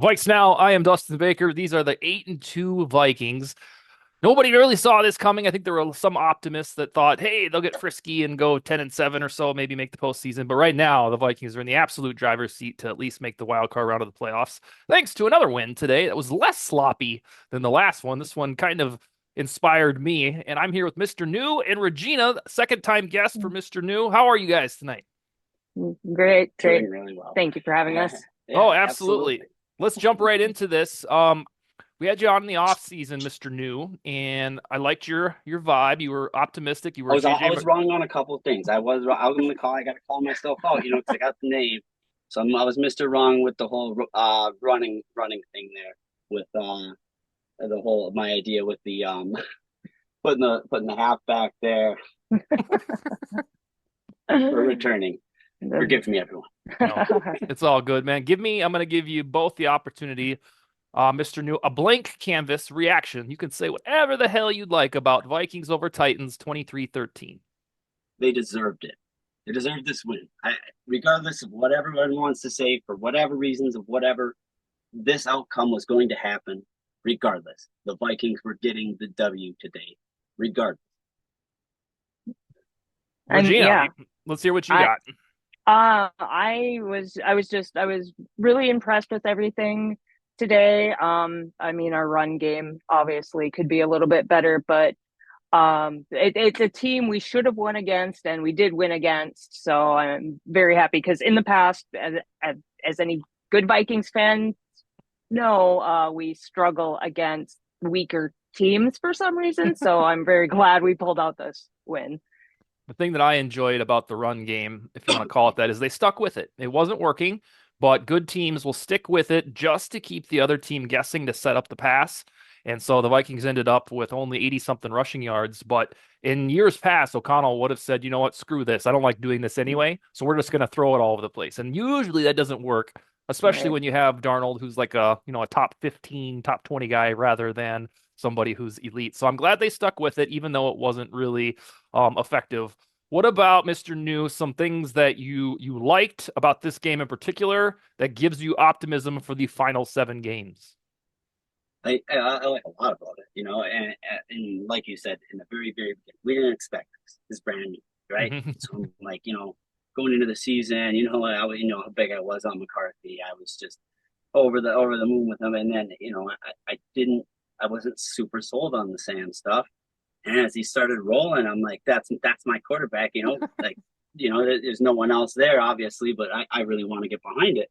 VikesNow, I am Dustin Baker. These are the 8-2 Vikings. Nobody really saw this coming. I think there were some optimists that thought, hey, they'll get frisky and go 10-7 or so, maybe make the postseason. But right now, the Vikings are in the absolute driver's seat to at least make the wild card round of the playoffs, thanks to another win today that was less sloppy than the last one. This one kind of inspired me, and I'm here with Mr. New and Regina, second time guest for Mr. New. How are you guys tonight? Great, great. Doing really well. Thank you for having us. Oh, Yeah, absolutely. absolutely. Let's jump right into this. We had you on in the off season, Mr. New, and I liked your vibe. You were optimistic. You I were was I JJ. was wrong on a couple of things. I was gonna call. I got to call myself out, because I got the name. So I was Mr. Wrong with the whole running thing there with the whole my idea with the putting the half back there for returning. Forgive me, everyone. No, it's all good, man. I'm going to give you both the opportunity, Mr. New, a blank canvas reaction. You can say whatever the hell you'd like about Vikings over Titans 23-13. They deserved it. They deserved this win. Regardless of what everyone wants to say, for whatever reasons of whatever, this outcome was going to happen. Regardless, the Vikings were getting the W today. Regardless, And Regina, yeah, let's hear what you I got. I was really impressed with everything today. I mean, our run game obviously could be a little bit better, but it's a team we should have won against, and we did win against. So I'm very happy because in the past, as any good Vikings fan know, we struggle against weaker teams for some reason. So I'm very glad we pulled out this win. The thing that I enjoyed about the run game, if you want to call it that, is they stuck with it. It wasn't working, but good teams will stick with it just to keep the other team guessing to set up the pass. And so the Vikings ended up with only 80 something rushing yards. But in years past, O'Connell would have said, you know what, screw this. I don't like doing this anyway. So we're just going to throw it all over the place. And usually that doesn't work, especially Right. when you have Darnold, who's like a top 15, top 20 guy rather than somebody who's elite. So I'm glad they stuck with it, even though it wasn't really effective. What about Mr. New? Some things that you liked about this game in particular that gives you optimism for the final 7 games. I like a lot about it, and like you said in the very beginning, we didn't expect this. It's brand new, right? So I'm like, going into the season, how big I was on McCarthy. I was just over the moon with him, and then I wasn't super sold on the Sam stuff. And as he started rolling, I'm like, that's my quarterback, like, there's no one else there, obviously, but I really want to get behind it.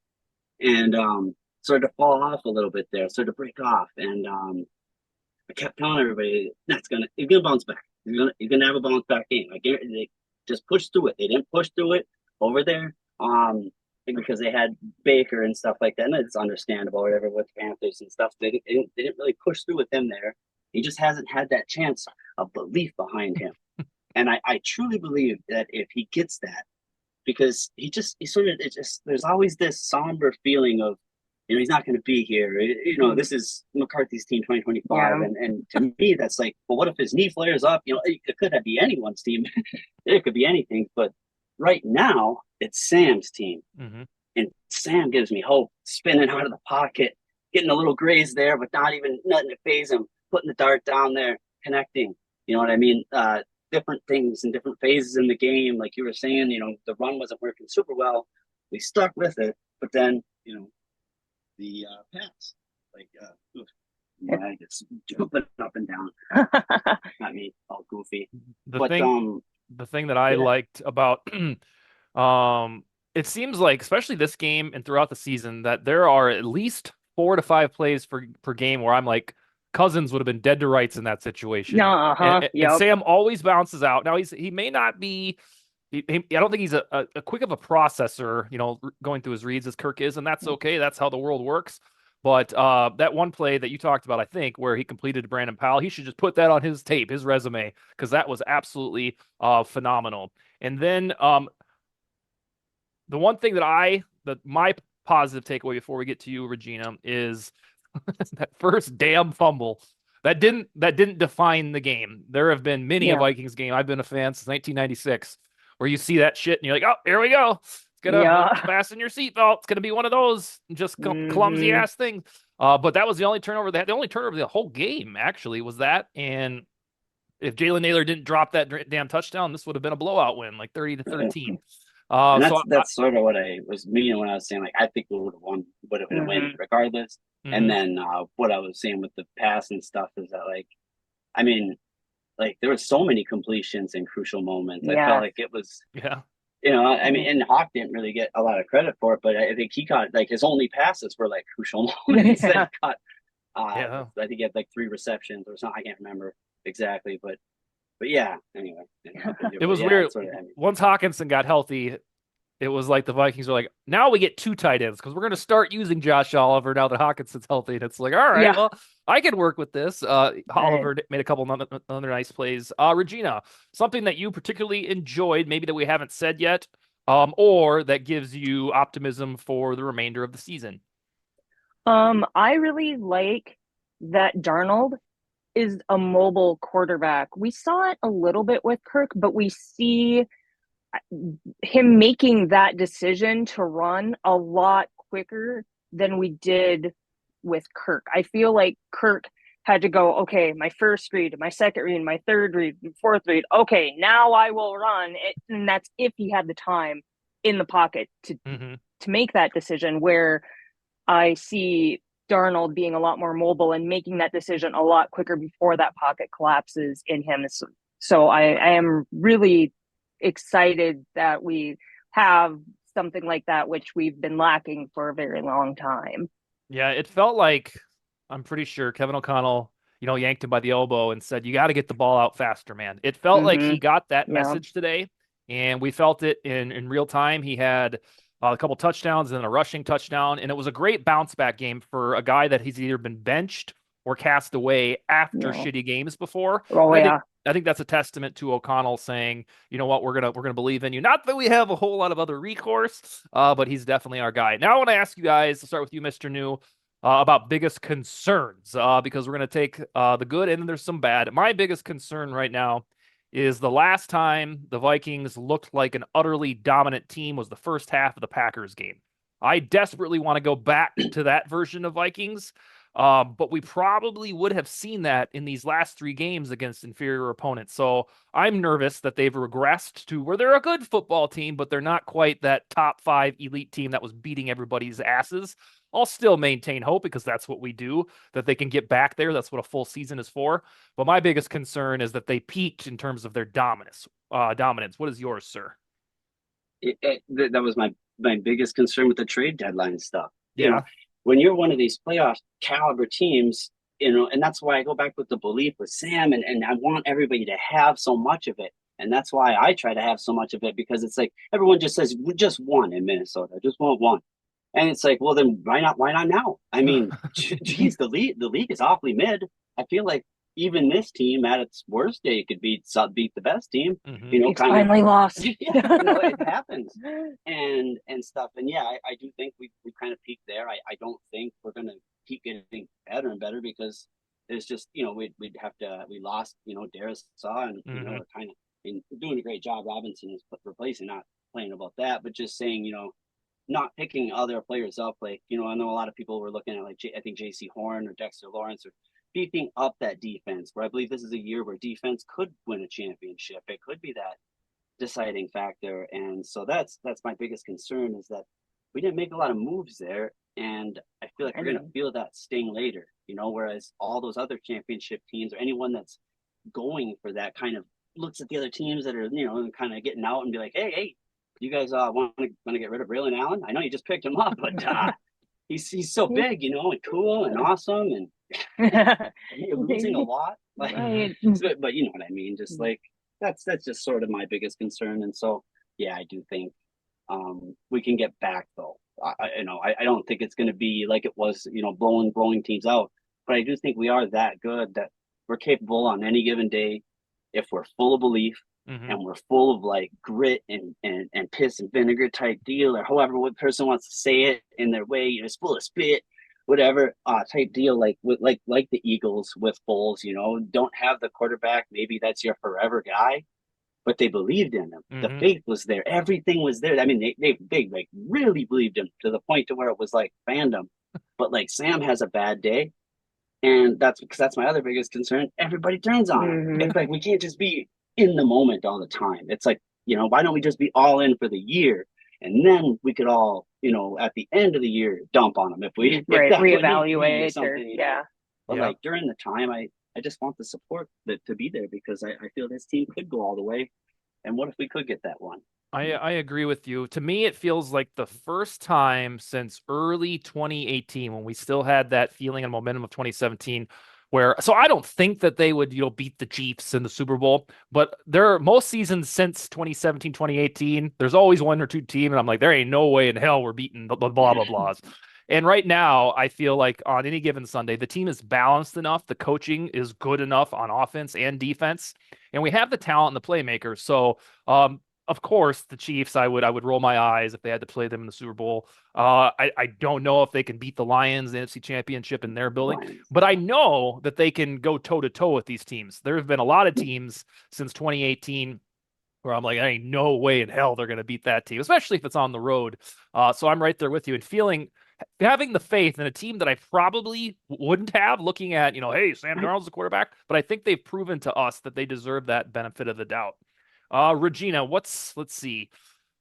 And started to fall off a little bit there, started to break off. And I kept telling everybody, he's gonna bounce back. He's gonna have a bounce back game. I guarantee they just pushed through it. They didn't push through it over there. Because they had Baker and stuff like that, and it's understandable, whatever, with Panthers and stuff. They didn't really push through with him there. He just hasn't had that chance of belief behind him. And I truly believe that if he gets that, because he sort of, there's always this somber feeling of, he's not going to be here. This is McCarthy's team 2025. Yeah. And to me, that's like, well, what if his knee flares up? It could be anyone's team. It could be anything. But right now, it's Sam's team. Mm-hmm. And Sam gives me hope, spinning out of the pocket, getting a little graze there, but not even nothing to phase him, putting the dart down there, connecting. You know what I mean? Different things and different phases in the game. Like you were saying, the run wasn't working super well. We stuck with it, but then, the pass, like, I just jumping up and down. Not me, all goofy. The But thing the thing that I yeah, liked about it seems like, especially this game and throughout the season, that there are at least 4 to 5 plays per game where I'm like, Cousins would have been dead to rights in that situation. No, And uh-huh. and Yep. Sam always bounces out. Now he may not be I don't think he's a quick of a processor, going through his reads as Kirk is, and that's okay. That's how the world works. But that one play that you talked about, I think, where he completed to Brandon Powell, he should just put that on his tape, his resume, because that was absolutely phenomenal. And then the one thing that my positive takeaway before we get to you, Regina, is that first damn fumble. That didn't define the game. There have been many a Yeah. Vikings game. I've been a fan since 1996 where you see that shit and you're like, oh, here we go. It's Yeah. fasten your seatbelt. It's gonna be one of those just clumsy Hmm. ass things. But that was the only turnover they had. The only turnover of the whole game actually was that. And if Jalen Naylor didn't drop that damn touchdown, this would have been a blowout win, like 30-13. And So that's sort of what I was meaning when I was saying like I think we would have won, would have been a win Hmm. regardless. And mhm. then what I was saying with the pass and stuff is that like I mean like there were so many completions in crucial moments. I felt Yeah. like it was Yeah. I mean, and Hawk didn't really get a lot of credit for it, but I think he got like his only passes were like crucial moments that he Yeah. caught. Yeah. I think he had like 3 receptions or something. I can't remember exactly, but yeah. Anyway, It but was yeah, weird. it's sort of I mean, Once Hawkinson got healthy, it was like the Vikings were like, now we get two tight ends because we're going to start using Josh Oliver now that Hawkinson's healthy. And it's like, all right, Yeah. well, I can work with this. Right. Oliver made a couple other nice plays. Regina, something that you particularly enjoyed, maybe that we haven't said yet, or that gives you optimism for the remainder of the season. I really like that Darnold is a mobile quarterback. We saw it a little bit with Kirk, but we see him making that decision to run a lot quicker than we did with Kirk. I feel like Kirk had to go, okay, my first read, my second read, my third read, fourth read. Okay, now I will run it. And that's if he had the time in the pocket Hmm. to make that decision, where I see Darnold being a lot more mobile and making that decision a lot quicker before that pocket collapses in him. So I am really excited that we have something like that, which we've been lacking for a very long time. Yeah, it felt like I'm pretty sure Kevin O'Connell, yanked him by the elbow and said, "You got to get the ball out faster, man." It felt like Mm-hmm. he got that Yeah. message today, and we felt it in real time. He had a couple touchdowns and a rushing touchdown, and it was a great bounce back game for a guy that he's either been benched or cast away after Yeah. shitty games before. Oh And yeah. I think that's a testament to O'Connell saying, "You know what, we're gonna believe in you." Not that we have a whole lot of other recourse, but he's definitely our guy. Now I want to ask you guys to start with you, Mr. New, about biggest concerns, because we're going to take the good and then there's some bad. My biggest concern right now is the last time the Vikings looked like an utterly dominant team was the first half of the Packers game. I desperately want to go back to that version of Vikings, but we probably would have seen that in these last three games against inferior opponents. So I'm nervous that they've regressed to where they're a good football team, but they're not quite that top five elite team that was beating everybody's asses. I'll still maintain hope because that's what we do, that they can get back there. That's what a full season is for. But my biggest concern is that they peaked in terms of their dominance. Dominance. What is yours, sir? that was my biggest concern with the trade deadline stuff. Yeah. When you're one of these playoff caliber teams, and that's why I go back with the belief with Sam, and I want everybody to have so much of it. And that's why I try to have so much of it, because it's like everyone just says we just won in Minnesota, just want one. And it's like, well, then why not now? I mean, geez, the league is awfully mid. I feel like even this team at its worst day could beat the best team. Hmm. It's Kind of finally lost. yeah, it happens and stuff. And yeah, I do think we kind of peaked there. I don't think we're gonna keep getting better and better, because it's just we'd have to we lost Darius Saw, and Hmm. we're kind of doing a great job. Robinson is replacing, not playing about that, but just saying not picking other players up. Like, I know a lot of people were looking at like I think JC Horn or Dexter Lawrence, or beefing up that defense, where I believe this is a year where defense could win a championship. It could be that deciding factor. And so that's my biggest concern, is that we didn't make a lot of moves there. And I feel like we're going to feel that sting later, whereas all those other championship teams, or anyone that's going for that, kind of looks at the other teams that are, kind of getting out and be like, hey, you guys want to get rid of Braylon Allen? I know you just picked him up, but he's so big, and cool and awesome, and you're losing a lot. Like, Hmm. Right. but you know what I mean? Just like that's just sort of my biggest concern. And so, yeah, I do think we can get back though. I don't think it's going to be like it was, blowing teams out, but I do think we are that good that we're capable on any given day, if we're full of belief Hmm. and we're full of like grit and piss and vinegar type deal, or however what person wants to say it in their way, it's full of spit, whatever type deal, like with like the Eagles with Foles, don't have the quarterback, maybe that's your forever guy, but they believed in him. The Mhm. faith was there. Everything was there. I mean, they like really believed him to the point to where it was like fandom. But like Sam has a bad day, and that's because that's my other biggest concern. Everybody turns on him. Hmm. It's like we can't just be in the moment all the time. It's like, why don't we just be all in for the year? And then we could all, at the end of the year, dump on them if Right. that's what needs to be or Reevaluate or, something. yeah. But Yeah. like during the time, I just want the support to be there because I feel this team could go all the way. And what if we could get that one? I agree with you. To me, it feels like the first time since early 2018 when we still had that feeling and momentum of 2017 so I don't think that they would, beat the Chiefs in the Super Bowl, but most seasons since 2017, 2018, there's always one or two team and I'm like there ain't no way in hell we're beating the blah blah blahs. And right now, I feel like on any given Sunday, the team is balanced enough, the coaching is good enough on offense and defense, and we have the talent and the playmakers. So, of course, the Chiefs, I would roll my eyes if they had to play them in the Super Bowl. I don't know if they can beat the Lions, the NFC Championship in their building, Lions. but I know that they can go toe to toe with these teams. There have been a lot of teams since 2018 where I'm like, there ain't no way in hell they're going to beat that team, especially if it's on the road. So I'm right there with you and having the faith in a team that I probably wouldn't have looking at, hey, Sam Darnold's the quarterback, but I think they've proven to us that they deserve that benefit of the doubt. Regina, let's see.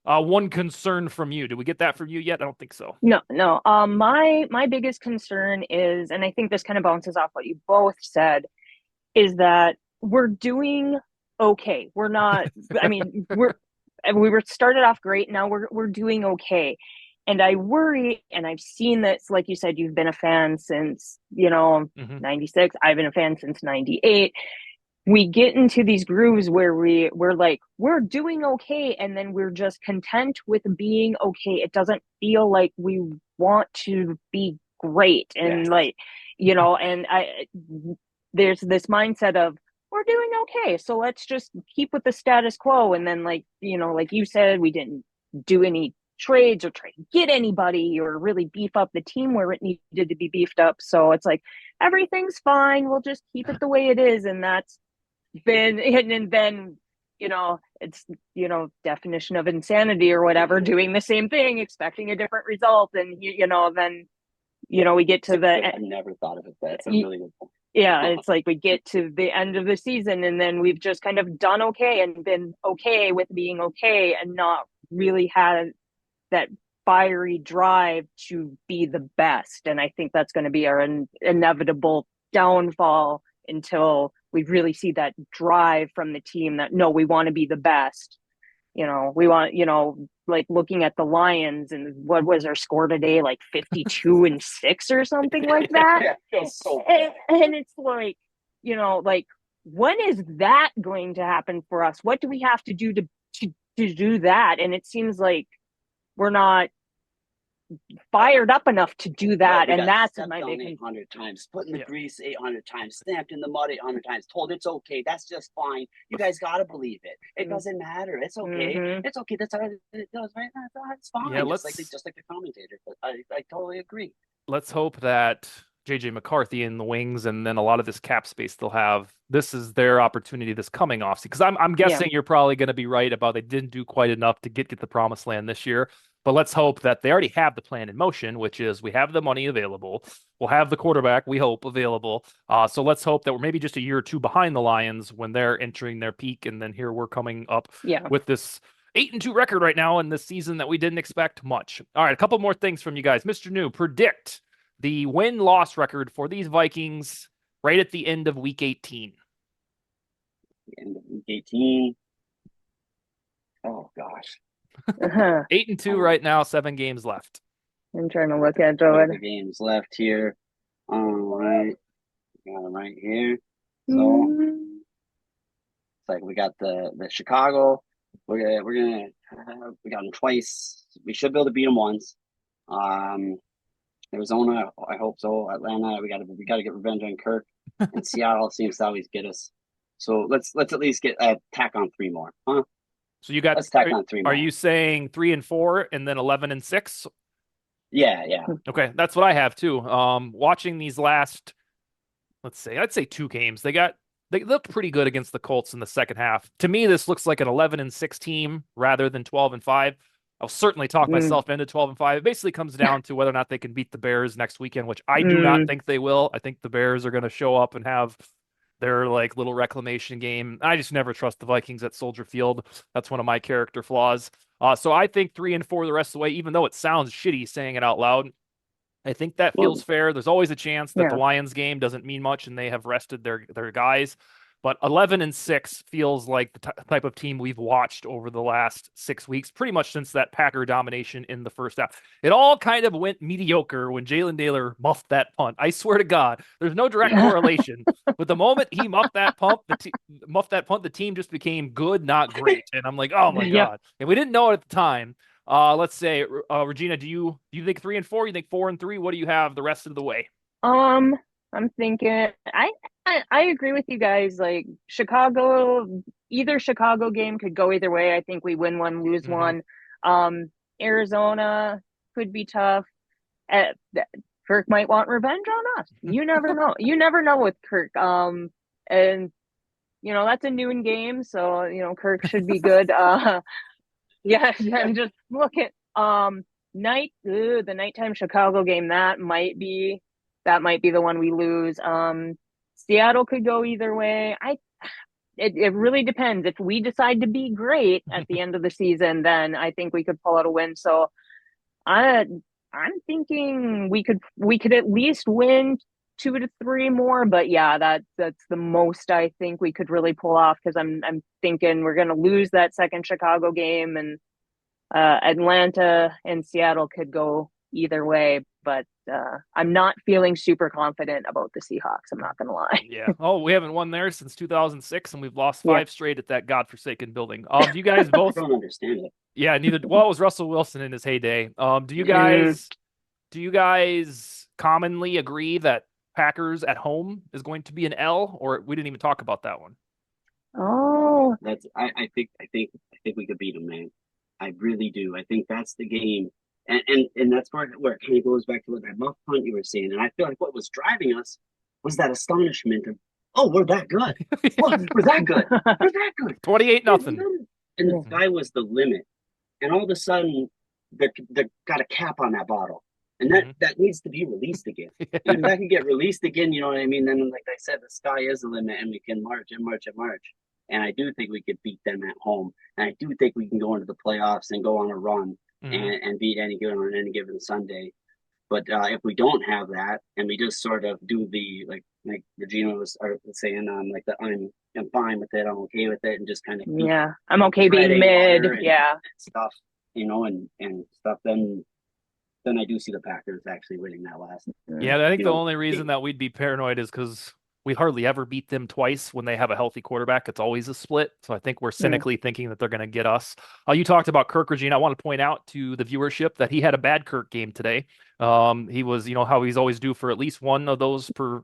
One concern from you. Did we get that from you yet? I don't think so. No, no. My biggest concern is, and I think this kind of bounces off what you both said, is that we're doing okay. We're not. I mean, we were started off great. Now we're doing okay, and I worry. And I've seen this, like you said, you've been a fan since Mhm. '96. I've been a fan since '98. We get into these grooves where we're like we're doing okay, and then we're just content with being okay. It doesn't feel like we want to be great, and Yes. like and I there's this mindset of we're doing okay, so let's just keep with the status quo. And then like like you said, we didn't do any trades or try to get anybody or really beef up the team where it needed to be beefed up. So it's like everything's fine, we'll just keep it the way it is. And that's been and then it's definition of insanity or whatever, doing the same thing expecting a different result. And then we get to I never thought of it. That's a really good point. yeah, it's like we get to the end of the season and then we've just kind of done okay and been okay with being okay and not really had that fiery drive to be the best. And I think that's going to be our inevitable downfall until we really see that drive from the team that no, we want to be the best. We want, like looking at the Lions and what was our score today, like 52-6 or something like that. Yeah, it feels so and it's like, like when is that going to happen for us? What do we have to do to do that? And it seems like we're not fired up enough to do that. Yeah, and that's my big 800 times, put in the grease 800 times, stamped in the mud 800 times, told it's okay, that's just fine, you guys got to believe it, it doesn't matter, it's okay, it's okay, that's how it does, right? That's fine. Yeah, just like the commentator. But I totally agree. Let's hope that JJ McCarthy in the wings and then a lot of this cap space they'll have. This is their opportunity this coming offseason. Because I'm guessing you're probably going to be right about they didn't do quite enough to get the promised land this year. But let's hope that they already have the plan in motion, which is we have the money available. We'll have the quarterback, we hope, available. So let's hope that we're maybe just a year or two behind the Lions when they're entering their peak. And then here we're coming up with this 8-2 record right now in this season that we didn't expect much. All right, a couple more things from you guys. Mr. New, predict the win-loss record for these Vikings right at the end of Week 18. The end of Week 18. Oh, gosh. 8-2 right now, 7 games left. I'm trying to look at the games left here. All right. Got them right here. So it's like we got the Chicago. We got them twice. We should be able to beat them once. Arizona, I hope so. Atlanta, we got to get revenge on Kirk. And Seattle seems to always get us. So let's at least get tack on 3 more, huh? So you got. Let's tack on 3 more. Are you saying 3 and 4 and then 11 and 6? Yeah. Okay, that's what I have too. Watching these last, I'd say 2 games. They They looked pretty good against the Colts in the second half. To me, this looks like an 11-6 team rather than 12-5. I'll certainly talk Mm, myself into 12-5. It basically comes down to whether or not they can beat the Bears next weekend, which I do not mm, think they will. I think the Bears are going to show up and have their like little reclamation game. I just never trust the Vikings at Soldier Field. That's one of my character flaws. So I think 3-4 the rest of the way, even though it sounds shitty saying it out loud. I think that feels Well, fair. There's always a chance that the yeah. Lions game doesn't mean much and they have rested their guys. But 11-6 feels like the type of team we've watched over the last 6 weeks, pretty much since that Packer domination in the first half. It all kind of went mediocre when Jalen Naylor muffed that punt. I swear to God, there's no direct correlation. But the moment he muffed that punt, the team just became good, not great. And I'm like, oh my Yep. God. And we didn't know it at the time. Let's say, Regina, do you think 3-4? You think 4-3? What do you have the rest of the way? Um, I'm thinking I agree with you guys. Like Chicago, either Chicago game could go either way. I think we win one, lose Hmm. one. Arizona could be tough. Uh, Kirk might want revenge on us. You never know. You never know with Kirk. And that's a noon game, so Kirk should be good. Yeah, I'm just looking. The nighttime Chicago game that might be the one we lose. Seattle could go either way. It really depends. If we decide to be great at the end of the season, then I think we could pull out a win. So I I'm thinking we could at least win 2 to 3 more. But yeah, that's the most I think we could really pull off because I'm thinking we're gonna lose that second Chicago game and Atlanta and Seattle could go either way, but I'm not feeling super confident about the Seahawks. I'm not going to lie. Yeah. Oh, we haven't won there since 2006, and we've lost Yeah. 5 straight at that godforsaken building. Do you guys I both? don't understand it. Yeah, neither. Well, it was Russell Wilson in his heyday. Do you Mm. guys? Do you guys commonly agree that Packers at home is going to be an L, or we didn't even talk about that one? Oh, That's I think we could beat them, man. I really do. I think that's the game, and that's where it kind of goes back to what that muff punt you were saying. And I feel like what was driving us was that astonishment of, oh, we're that good. What? We're that good. We're that good. 28 nothing. And the yeah. sky was the limit. And all of a sudden, they got a cap on that bottle, and that Mhm. that needs to be released again. And if that can get released again, you know what I mean? Then, like I said, the sky is the limit, and we can march and march and march. And I do think we could beat them at home, and I do think we can go into the playoffs and go on a run Mhm. and beat any given on any given Sunday. But if we don't have that, and we just sort of do the like Regina was saying, like that, I'm fine with it, I'm okay with it, and just kind of keep Yeah. I'm okay being treading mid. water and Yeah. stuff, and stuff, then I do see the Packers actually winning that last, Mm. Yeah, I think the only reason game. that we'd be paranoid is because we hardly ever beat them twice when they have a healthy quarterback. It's always a split. So I think we're Mm. cynically thinking that they're going to get us. You talked about Kirk, Regina. I want to point out to the viewership that he had a bad Kirk game today. He was, how he's always due for at least one of those per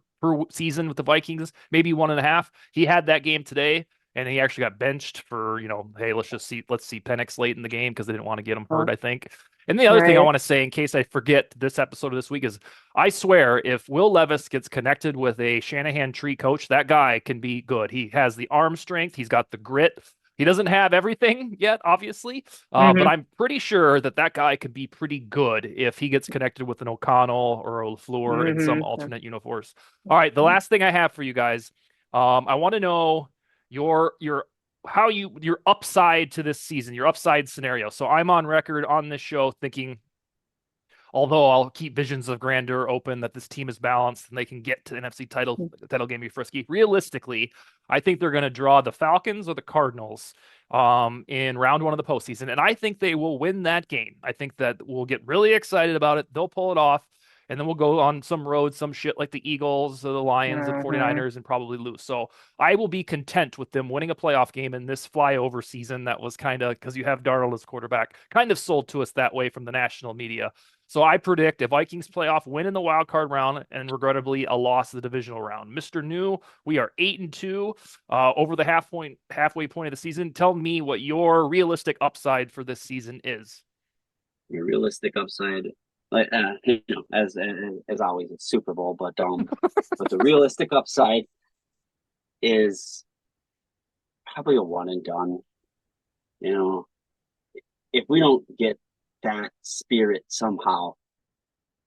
season with the Vikings, maybe 1.5. He had that game today. And he actually got benched for, hey, let's see Penix late in the game because they didn't want to get him hurt, Oh, I think. And the other thing I right. want to say, in case I forget this episode of this week, is I swear if Will Levis gets connected with a Shanahan tree coach, that guy can be good. He has the arm strength, he's got the grit. He doesn't have everything yet, obviously, but Hmm. I'm pretty sure that guy could be pretty good if he gets connected with an O'Connell or a LaFleur and some Hmm. alternate uniforms. All right, the last thing I have for you guys, I want to know your your upside to this season, your upside scenario. So I'm on record on this show thinking, although I'll keep visions of grandeur open, that this team is balanced and they can get to the NFC title game be frisky. Realistically, I think they're going to draw the Falcons or the Cardinals in round one of the postseason, and I think they will win that game. I think that we'll get really excited about it. They'll pull it off. And then we'll go on some road, some shit like the Eagles, or the Lions, or the Hmm. 49ers, and probably lose. So I will be content with them winning a playoff game in this flyover season that was kind of, because you have Darnold as quarterback, kind of sold to us that way from the national media. So I predict a Vikings playoff win in the wild card round and regrettably a loss in the divisional round. Mr. New, we are 8-2 over the halfway point of the season. Tell me what your realistic upside for this season is. Your realistic upside, like as always, it's Super Bowl, but the realistic upside, is probably a one and done. You know, if we don't get that spirit somehow,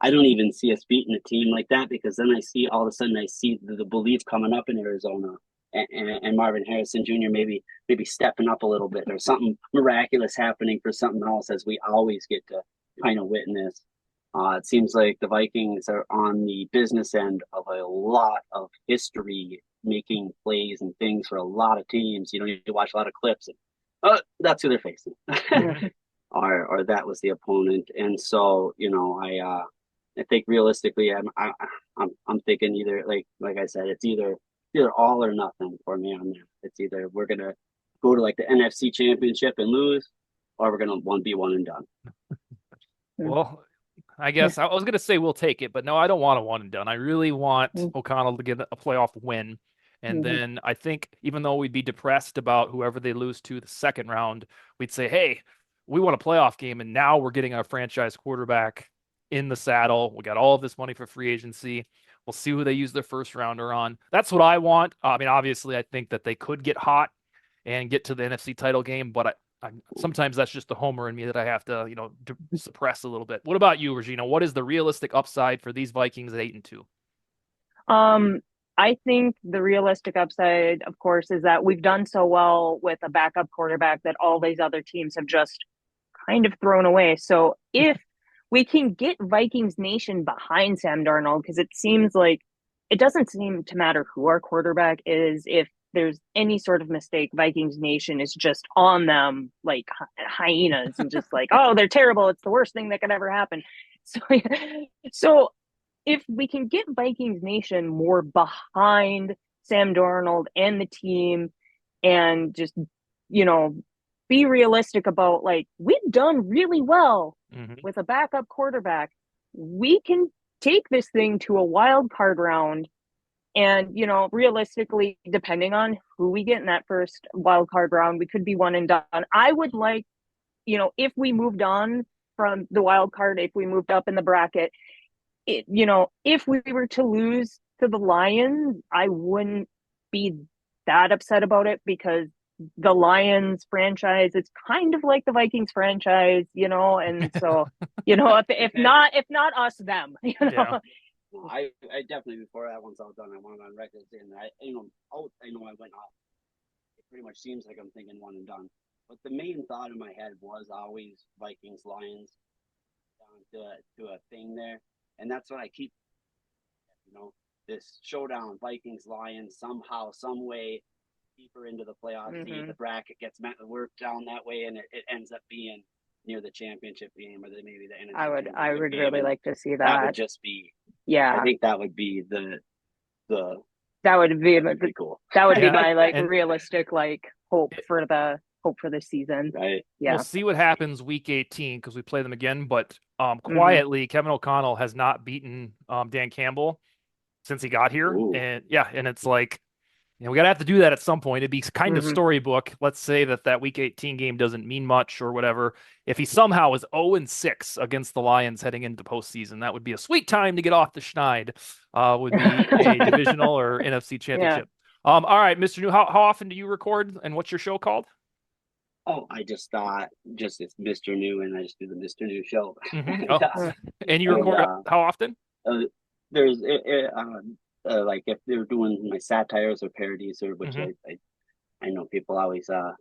I don't even see us beating a team like that, because then I see all of a sudden I see the belief coming up in Arizona, and Marvin Harrison Jr. maybe stepping up a little bit, or something miraculous happening for something else, as we always get to kind of witness. It seems like the Vikings are on the business end of a lot of history making plays and things for a lot of teams. You know, you watch a lot of clips and, oh, that's who they're facing. Or that was the opponent. And so, you know, I think realistically, I'm thinking either, like I said, it's either all or nothing for me on there. It's either we're gonna go to like the NFC Championship and lose, or we're gonna be one and done. Well, I guess I was going to say we'll take it, but no, I don't want a one and done. I really want Mm. O'Connell to get a playoff win. And then I think even though we'd be depressed about whoever they lose to the second round, we'd say, hey, we won a playoff game, and now we're getting a franchise quarterback in the saddle. We got all of this money for free agency. We'll see who they use their first rounder on. That's what I want. I mean, obviously, I think that they could get hot and get to the NFC title game, but sometimes that's just the homer in me that I have to, suppress a little bit. What about you, Regina? What is the realistic upside for these Vikings at 8-2? I think the realistic upside, of course, is that we've done so well with a backup quarterback that all these other teams have just kind of thrown away. So if we can get Vikings Nation behind Sam Darnold, because it doesn't seem to matter who our quarterback is. If there's any sort of mistake, Vikings Nation is just on them like hyenas and just like, oh, they're terrible. It's the worst thing that could ever happen. So, so if we can get Vikings Nation more behind Sam Darnold and the team, and just, be realistic about, like, we've done really well with a backup quarterback. We can take this thing to a wild card round. And, realistically, depending on who we get in that first wild card round, we could be one and done. I would like, if we moved on from the wild card, if we moved up in the bracket, if we were to lose to the Lions, I wouldn't be that upset about it, because the Lions franchise is kind of like the Vikings franchise, and so, if not us, them, Yeah. I definitely, before that one's all done, I want on record saying that I know I went off. It pretty much seems like I'm thinking one and done, but the main thought in my head was always Vikings Lions, down to a thing there, and that's what I keep. This showdown, Vikings Lions, somehow, some way, deeper into the playoffs. The bracket gets worked down that way, and it ends up being near the championship game, or maybe the NFC. I would really like to see that. That would just be, I think that would be the that would be pretty cool. That would be my realistic hope for the season. Right. Yeah. We'll see what happens week 18, because we play them again. But quietly, Kevin O'Connell has not beaten Dan Campbell since he got here. Ooh. And it's like, we gotta have to do that at some point. It'd be kind of storybook. Let's say that week 18 game doesn't mean much or whatever. If he somehow is 0-6 against the Lions heading into postseason, that would be a sweet time to get off the schneid. Would be a divisional or NFC championship. Yeah. All right, Mr. New, how often do you record, and what's your show called? Oh, I just thought it's Mr. New, and I just do the Mr. New show. And you record how often? There's like if they're doing my satires or parodies, or which I know people always I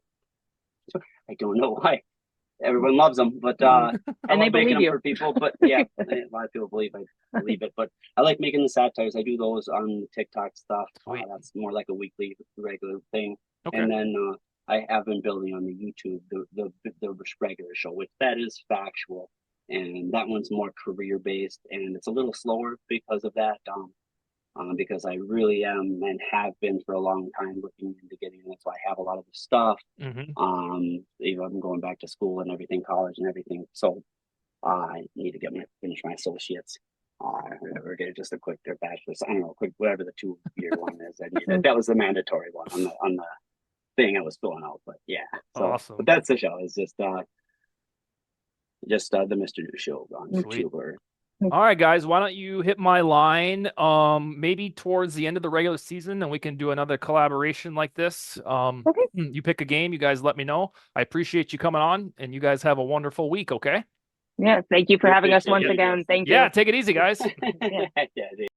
don't know why everyone loves them, but and they believe you for people. But yeah, a lot of people believe it. But I like making the satires. I do those on TikTok stuff. That's more like a weekly regular thing. Okay. And then I have been building on the YouTube the regular show, which that is factual, and that one's more career based, and it's a little slower because of that. Because I really am and have been for a long time looking into getting it. So I have a lot of the stuff. I'm going back to school and everything, college and everything. So I need to finish my associates. Or get just a quick bachelor's. I don't know, quick whatever the 2-year one is. I needed. That was the mandatory one on the thing I was filling out. But yeah, so, awesome. But that's the show. It's just the Mr. New show on YouTube. All right, guys, why don't you hit my line maybe towards the end of the regular season and we can do another collaboration like this. Okay. You pick a game, you guys let me know. I appreciate you coming on and you guys have a wonderful week, okay? Yeah. Thank you for having us once Appreciate it. again. Thank Yeah, you. take it easy, guys. Yeah. Yeah.